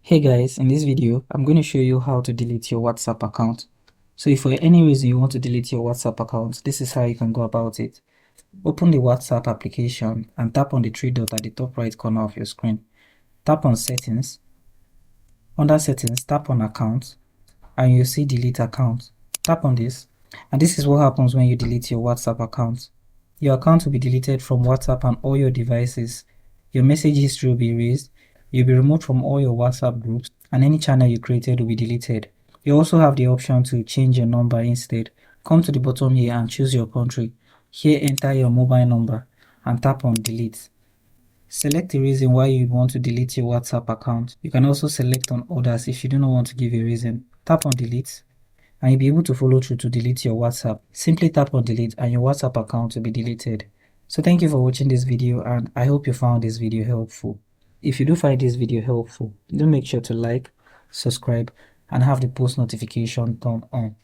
Hey guys, in this video, I'm going to show you how to delete your WhatsApp account. So if for any reason you want to delete your WhatsApp account, this is how you can go about it. Open the WhatsApp application and tap on the three dots at the top right corner of your screen. Tap on settings. Under settings, tap on account and you'll see delete account. Tap on this and this is what happens when you delete your WhatsApp account. Your account will be deleted from WhatsApp and all your devices. Your message history will be erased. You'll be removed from all your WhatsApp groups and any channel you created will be deleted. You also have the option to change your number instead. Come to the bottom here and choose your country. Here enter your mobile number and tap on delete. Select the reason why you want to delete your WhatsApp account. You can also select on others if you do not want to give a reason. Tap on delete and you'll be able to follow through to delete your WhatsApp. Simply tap on delete and your WhatsApp account will be deleted. So thank you for watching this video and I hope you found this video helpful. If you do find this video helpful, do make sure to like, subscribe and have the post notification turned on.